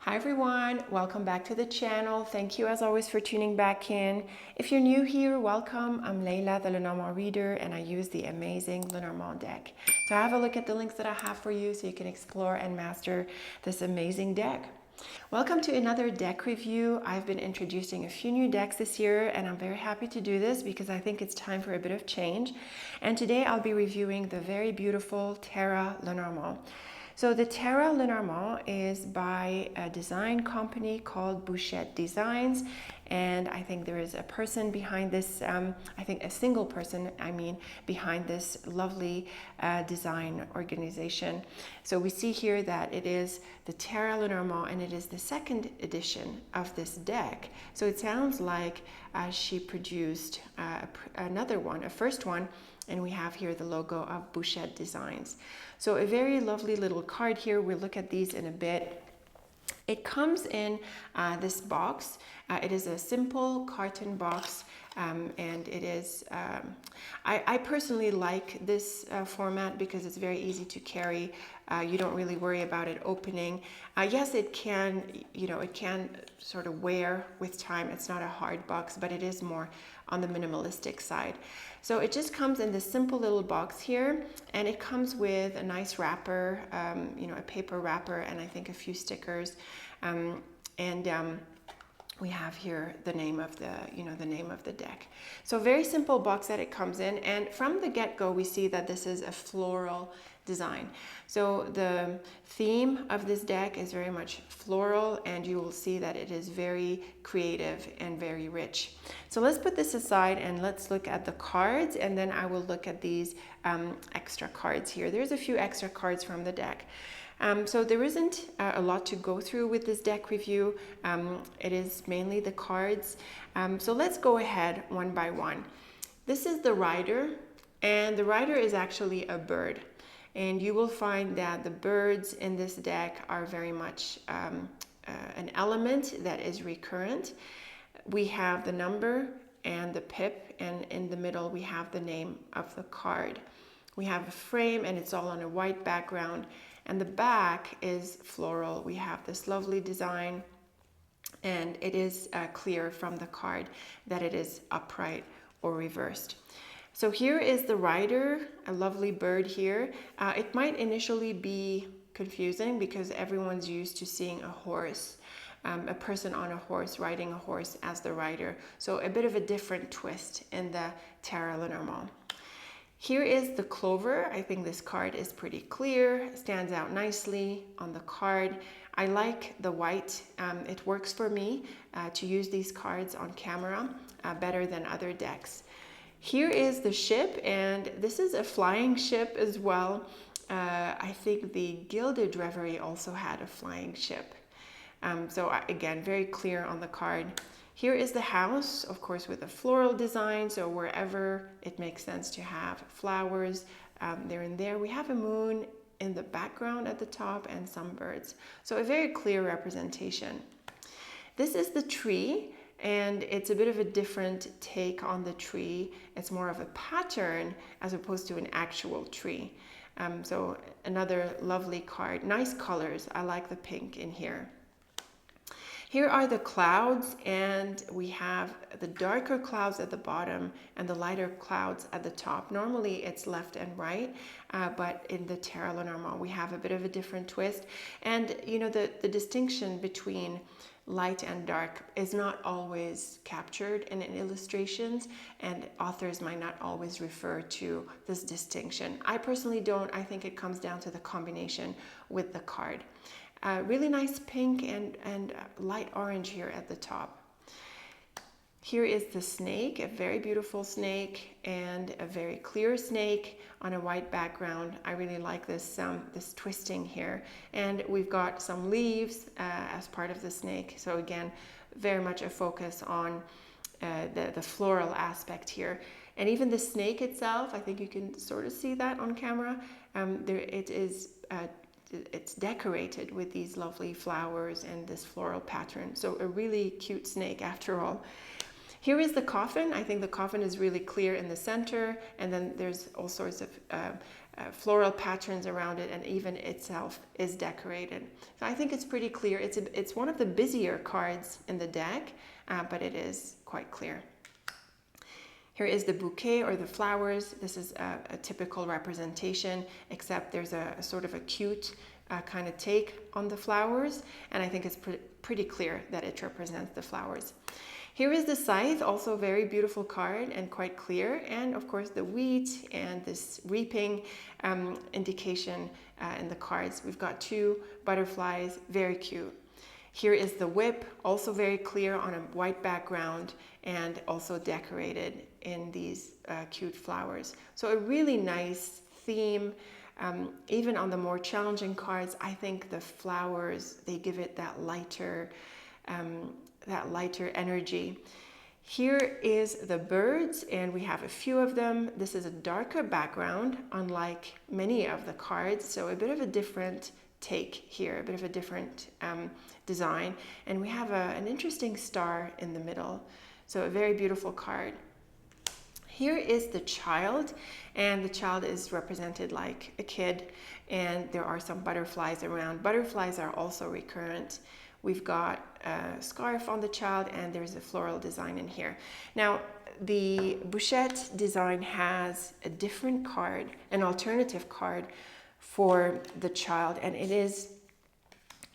Hi everyone, welcome back to the channel. Thank you as always for tuning back in. If you're new here, welcome. I'm Layla, the Lenormand reader, and I use the amazing Lenormand deck. So have a look at the links that I have for you so you can explore and master this amazing deck. Welcome to another deck review. I've been introducing a few new decks this year and I'm very happy to do this because I think it's time for a bit of change. And today I'll be reviewing the very beautiful TERRA Lenormand. So the TERRA Lenormand is by a design company called Bouchette Designs, and I think there is a person behind this, I think a single person, behind this lovely design organization. So we see here that it is the TERRA Lenormand and it is the second edition of this deck. So it sounds like she produced another one, a first one, and we have here the logo of Bouchette Designs. So a very lovely little card here. We'll look at these in a bit. It comes in this box. It is a simple carton box, and it is, I personally like this format because it's very easy to carry. You don't really worry about it opening. Yes, it can, it can sort of wear with time. It's not a hard box, but it is more on the minimalistic side. So it just comes in this simple little box here, and it comes with a nice wrapper, a paper wrapper, and I think a few stickers. We have here the name of the deck. So very simple box that it comes in, and from the get-go we see that this is a floral design. So the theme of this deck is very much floral, and you will see that it is very creative and very rich. So let's put this aside and let's look at the cards, and then I will look at these extra cards here. There's a few extra cards from the deck. So there isn't a lot to go through with this deck review. It is mainly the cards. So let's go ahead one by one. This is the rider, and the rider is actually a bird. And you will find that the birds in this deck are very much an element that is recurrent. We have the number and the pip, and in the middle we have the name of the card. We have a frame, and it's all on a white background. And the back is floral. We have this lovely design, and it is clear from the card that it is upright or reversed. So here is the rider, a lovely bird here. It might initially be confusing because everyone's used to seeing a horse, a person on a horse riding a horse as the rider. So a bit of a different twist in the TERRA Lenormand. Here is the clover. I think this card is pretty clear, stands out nicely on the card. I like the white. It works for me to use these cards on camera better than other decks. Here is the ship, and this is a flying ship as well. I think the Gilded Reverie also had a flying ship. So again, very clear on the card. Here is the house, of course, with a floral design. So wherever it makes sense to have flowers, they're in there. We have a moon in the background at the top and some birds. So a very clear representation. This is the tree, and it's a bit of a different take on the tree. It's more of a pattern as opposed to an actual tree. So another lovely card. Nice colors. I like the pink in here. Here are the clouds, and we have the darker clouds at the bottom and the lighter clouds at the top. Normally it's left and right, but in the TERRA Lenormand we have a bit of a different twist. And the distinction between light and dark is not always captured in illustrations, and authors might not always refer to this distinction. I personally don't. I think it comes down to the combination with the card. Really nice pink and light orange here at the top. Here is the snake, a very beautiful snake and a very clear snake on a white background. I really like this this twisting here. And we've got some leaves as part of the snake. So again, very much a focus on the floral aspect here. And even the snake itself, I think you can sort of see that on camera. It's decorated with these lovely flowers and this floral pattern. So a really cute snake after all. Here is the coffin. I think the coffin is really clear in the center, and then there's all sorts of floral patterns around it, and even itself is decorated. So I think it's pretty clear. It's one of the busier cards in the deck, but it is quite clear. Here is the bouquet or the flowers. This is a typical representation, except there's a sort of a cute kind of take on the flowers, and I think it's pretty clear that it represents the flowers. Here is the scythe, also a very beautiful card and quite clear, and of course the wheat and this reaping indication in the cards. We've got two butterflies, very cute. Here is the whip, also very clear on a white background and also decorated in these cute flowers. So a really nice theme. Even on the more challenging cards, I think the flowers, they give it that lighter energy. Here is the birds, and we have a few of them. This is a darker background, unlike many of the cards, so a bit of a different take here, a bit of a different design. And we have an interesting star in the middle, so a very beautiful card. Here is the child, and the child is represented like a kid, and there are some butterflies around. Butterflies are also recurrent. We've got a scarf on the child, and there's a floral design in here. Now, the Bouchette design has a different card, an alternative card for the child, and it is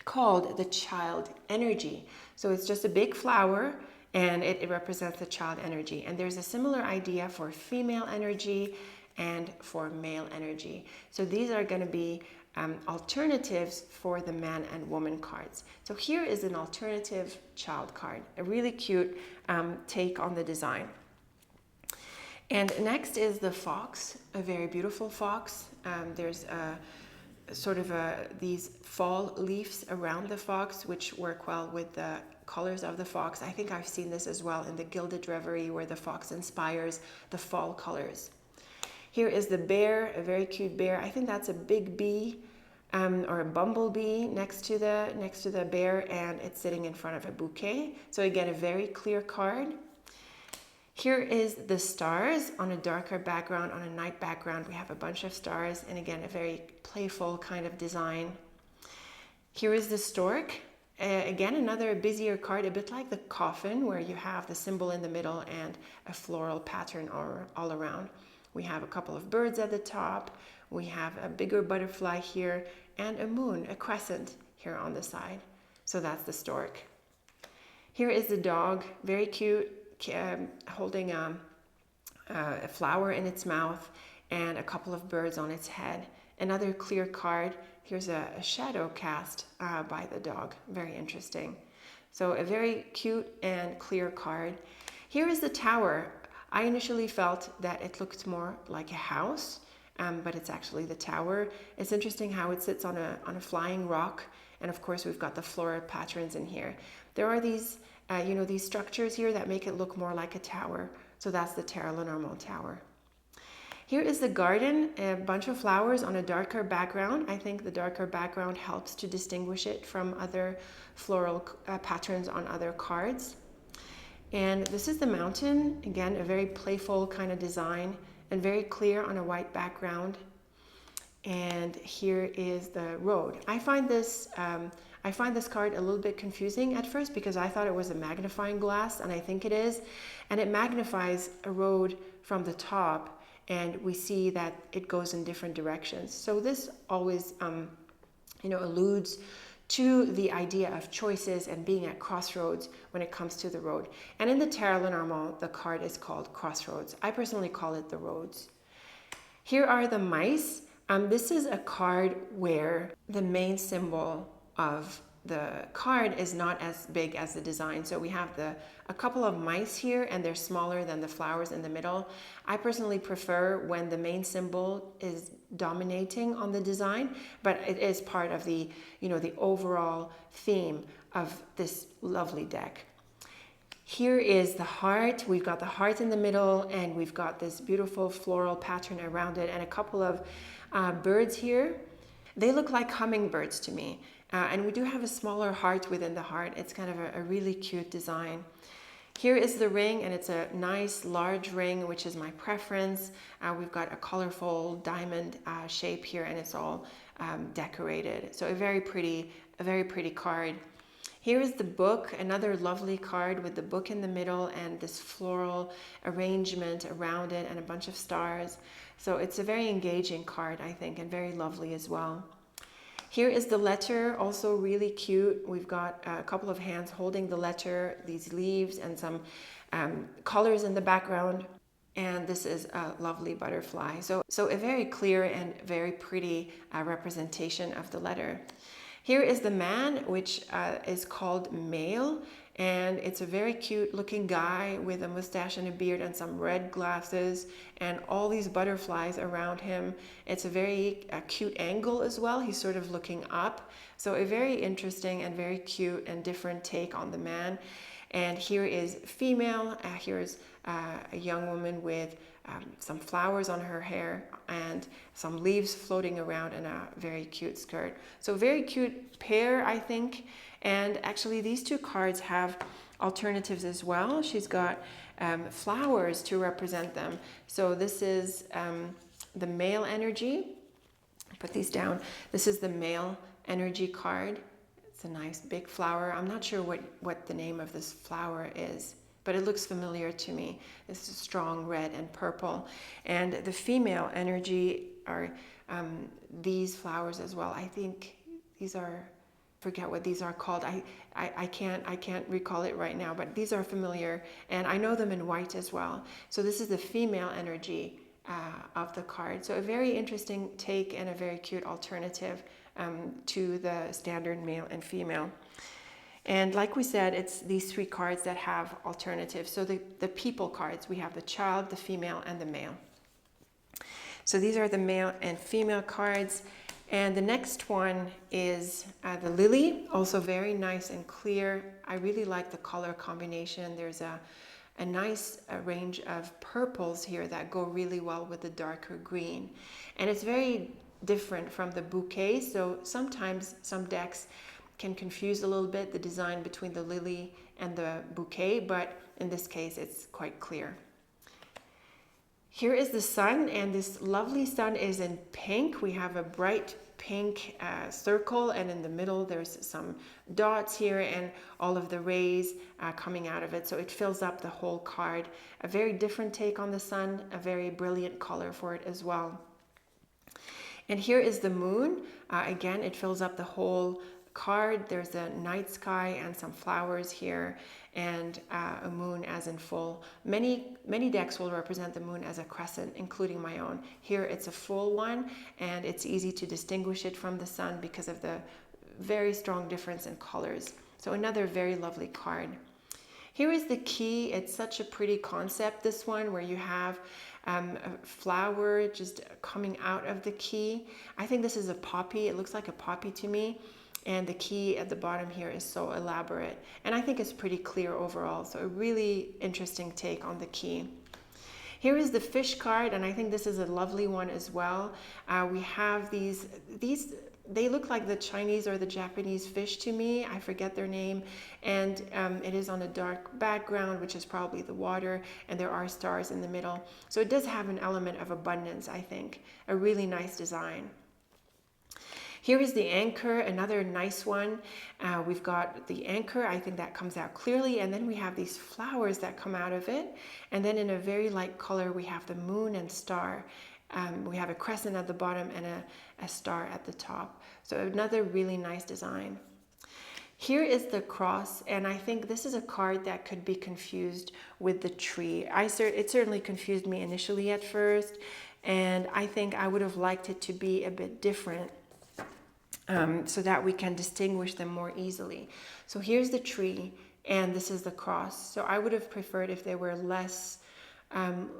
called the child energy. So it's just a big flower, and it represents the child energy. And there's a similar idea for female energy and for male energy. So these are going to be alternatives for the man and woman cards. So here is an alternative child card, a really cute take on the design. And next is the fox, a very beautiful fox. There's sort of these fall leaves around the fox, which work well with the colors of the fox. I think I've seen this as well in the Gilded Reverie, where the fox inspires the fall colors. Here is the bear, a very cute bear. I think that's a big bee or a bumblebee next to the bear, and it's sitting in front of a bouquet. So again, a very clear card. Here is the stars on a darker background, on a night background. We have a bunch of stars, and again, a very playful kind of design. Here is the stork. Again, another busier card, a bit like the coffin, where you have the symbol in the middle and a floral pattern all around. We have a couple of birds at the top. We have a bigger butterfly here and a moon, a crescent here on the side. So that's the stork. Here is the dog, very cute, holding a flower in its mouth and a couple of birds on its head. Another clear card. Here's a shadow cast by the dog. Very interesting. So a very cute and clear card. Here is the tower. I initially felt that it looked more like a house, but it's actually the tower. It's interesting how it sits on a flying rock, and of course we've got the floral patterns in here. There are these, these structures here that make it look more like a tower. So that's the TERRA LENORMAND tower. Here is the garden, a bunch of flowers on a darker background. I think the darker background helps to distinguish it from other floral patterns on other cards. And this is the mountain, again, a very playful kind of design and very clear on a white background. And here is the road. I find this card a little bit confusing at first, because I thought it was a magnifying glass, and I think it is. And it magnifies a road from the top, and we see that it goes in different directions. So this always, alludes to the idea of choices and being at crossroads when it comes to the road. And in the TERRA LENORMAND, the card is called Crossroads. I personally call it the roads. Here are the mice. This is a card where the main symbol of the card is not as big as the design. So we have a couple of mice here, and they're smaller than the flowers in the middle. I personally prefer when the main symbol is dominating on the design, but it is part of the, the overall theme of this lovely deck. Here is the heart. We've got the heart in the middle, and we've got this beautiful floral pattern around it, and a couple of birds here. They look like hummingbirds to me. And we do have a smaller heart within the heart. It's kind of a really cute design. Here is the ring, and it's a nice large ring, which is my preference. We've got a colorful diamond shape here, and it's all decorated. So a very pretty card. Here is the book, another lovely card with the book in the middle and this floral arrangement around it and a bunch of stars. So it's a very engaging card, I think, and very lovely as well. Here is the letter, also really cute. We've got a couple of hands holding the letter, these leaves, and some colors in the background. And this is a lovely butterfly. So a very clear and very pretty representation of the letter. Here is the man, which is called Male, and it's a very cute looking guy with a mustache and a beard and some red glasses and all these butterflies around him. It's a very cute angle as well. He's sort of looking up. So a very interesting and very cute and different take on the man. And here is female. Here's a young woman with some flowers on her hair and some leaves floating around and a very cute skirt. So very cute pair, I think. And actually these two cards have alternatives as well. She's got flowers to represent them. So this is the male energy. Put these down. This is the male energy card. It's a nice big flower. I'm not sure what the name of this flower is, but it looks familiar to me. This is strong red and purple. And the female energy are these flowers as well. I think these are, forget what these are called. I can't recall it right now, but these are familiar, and I know them in white as well. So this is the female energy of the card. So a very interesting take and a very cute alternative to the standard male and female. And like we said, it's these three cards that have alternatives. So the people cards, we have the child, the female, and the male. So these are the male and female cards. And the next one is the lily, also very nice and clear. I really like the color combination. There's a nice range of purples here that go really well with the darker green. And it's very different from the bouquet. So sometimes some decks can confuse a little bit the design between the lily and the bouquet, but in this case it's quite clear. Here is the sun, and this lovely sun is in pink. We have a bright pink circle, and in the middle there's some dots here and all of the rays coming out of it, so it fills up the whole card. A very different take on the sun, a very brilliant color for it as well. And here is the moon. Again, it fills up the whole card. There's a night sky and some flowers here, and a moon as in full. Many decks will represent the moon as a crescent, including my own. Here it's a full one, and it's easy to distinguish it from the sun because of the very strong difference in colors. So another very lovely card. Here is the key. It's such a pretty concept, this one, where you have a flower just coming out of the key. I think this is a poppy. It looks like a poppy to me. And the key at the bottom here is so elaborate. And I think it's pretty clear overall. So a really interesting take on the key. Here is the fish card, and I think this is a lovely one as well. We have these, they look like the Chinese or the Japanese fish to me. I forget their name. And it is on a dark background, which is probably the water, and there are stars in the middle. So it does have an element of abundance, I think. A really nice design. Here is the anchor, another nice one. We've got the anchor, I think that comes out clearly, and then we have these flowers that come out of it. And then in a very light color, we have the moon and star. We have a crescent at the bottom and a star at the top. So another really nice design. Here is the cross, and I think this is a card that could be confused with the tree. It certainly confused me initially at first, and I think I would have liked it to be a bit different. So that we can distinguish them more easily. So here's the tree, and this is the cross. So I would have preferred if there were less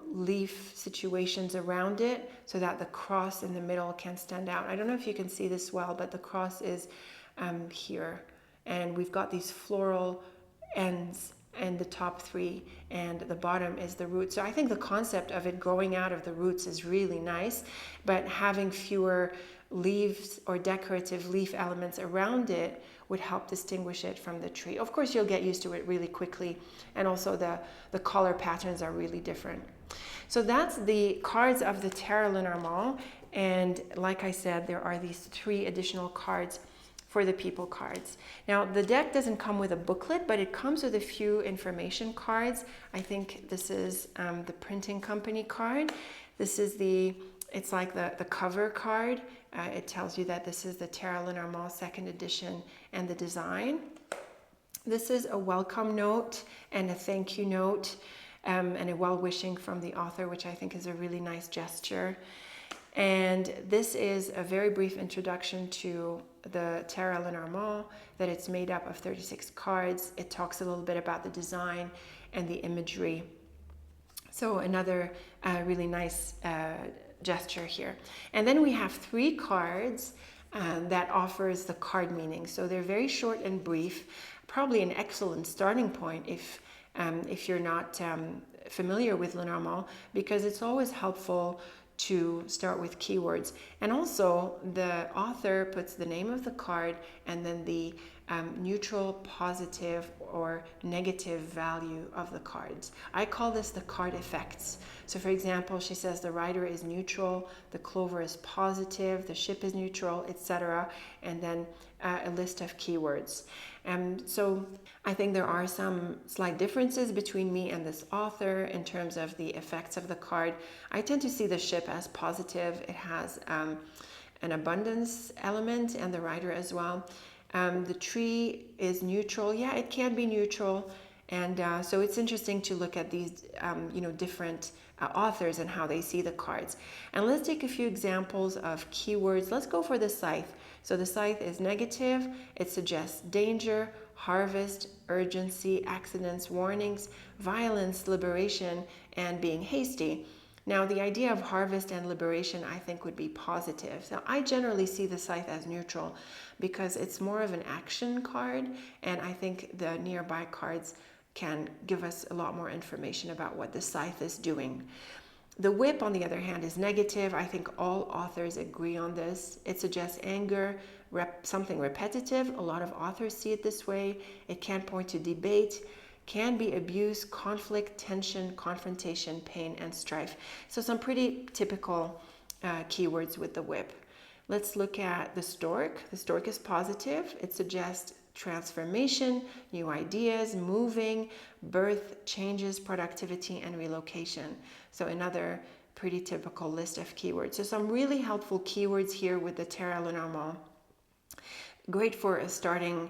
leaf situations around it, so that the cross in the middle can stand out. I don't know if you can see this well, but the cross is here, and we've got these floral ends and the top three, and the bottom is the root. So I think the concept of it growing out of the roots is really nice, but having fewer leaves or decorative leaf elements around it would help distinguish it from the tree. Of course, you'll get used to it really quickly, and also the color patterns are really different. So that's the cards of the TERRA LENORMAND, and like I said, there are these 3 additional cards for the people cards. Now, the deck doesn't come with a booklet, but it comes with a few information cards. I think this is the printing company card. This is it's like the cover card. It tells you that this is the TERRA LENORMAND 2nd edition and the design. This is a welcome note and a thank you note and a well-wishing from the author, which I think is a really nice gesture. And this is a very brief introduction to the TERRA LENORMAND, that it's made up of 36 cards. It talks a little bit about the design and the imagery. So another really nice gesture here. And then we have 3 cards that offers the card meaning. So they're very short and brief, probably an excellent starting point if you're not familiar with Lenormand, because it's always helpful to start with keywords. And also the author puts the name of the card and then the neutral, positive, or negative value of the cards. I call this the card effects. So for example, she says the rider is neutral, the clover is positive, the ship is neutral, etc. And then a list of keywords. So I think there are some slight differences between me and this author in terms of the effects of the card. I tend to see the ship as positive. It has an abundance element, and the rider as well. The tree is neutral. Yeah, it can be neutral. And so it's interesting to look at these different authors and how they see the cards. And let's take a few examples of keywords. Let's go for the scythe. So the scythe is negative. It suggests danger, harvest, urgency, accidents, warnings, violence, liberation, and being hasty. Now, the idea of harvest and liberation, I think, would be positive. So I generally see the scythe as neutral because it's more of an action card, and I think the nearby cards can give us a lot more information about what the scythe is doing. The whip, on the other hand, is negative. I think all authors agree on this. It suggests anger, something repetitive. A lot of authors see it this way. It can point to debate, can be abuse, conflict, tension, confrontation, pain, and strife. So some pretty typical keywords with the whip. Let's look at the stork. The stork is positive. It suggests transformation, new ideas, moving, birth, changes, productivity, and relocation. So another pretty typical list of keywords. So some really helpful keywords here with the TERRA LENORMAND. Great for a starting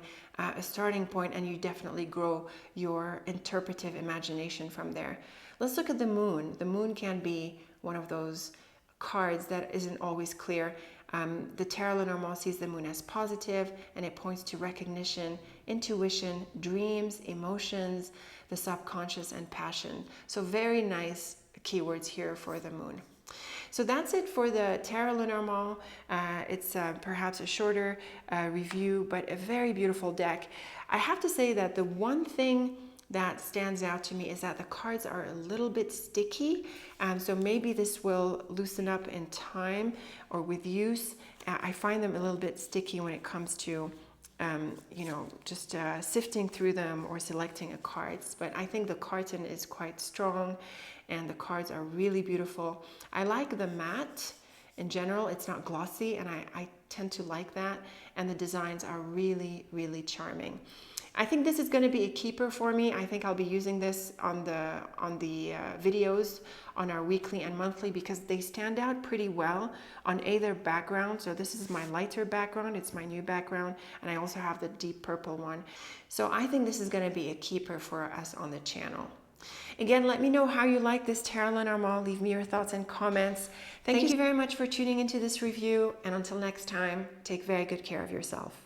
point, and you definitely grow your interpretive imagination from there. Let's look at the moon. The moon can be one of those cards that isn't always clear. The TERRA LENORMAND sees the moon as positive, and it points to recognition, intuition, dreams, emotions, the subconscious, and passion. So very nice keywords here for the moon. So that's it for the TERRA LENORMAND. It's perhaps a shorter review, but a very beautiful deck. I have to say that the one thing that stands out to me is that the cards are a little bit sticky. So maybe this will loosen up in time or with use. I find them a little bit sticky when it comes to just sifting through them or selecting a cards. But I think the carton is quite strong and the cards are really beautiful. I like the matte in general. It's not glossy, and I tend to like that. And the designs are really, really charming. I think this is going to be a keeper for me. I think I'll be using this on the videos on our weekly and monthly because they stand out pretty well on either background. So this is my lighter background, it's my new background, and I also have the deep purple one. So I think this is going to be a keeper for us on the channel. Again, let me know how you like this TERRA LENORMAND. Leave me your thoughts and comments. Thank you very much for tuning into this review, and until next time, take very good care of yourself.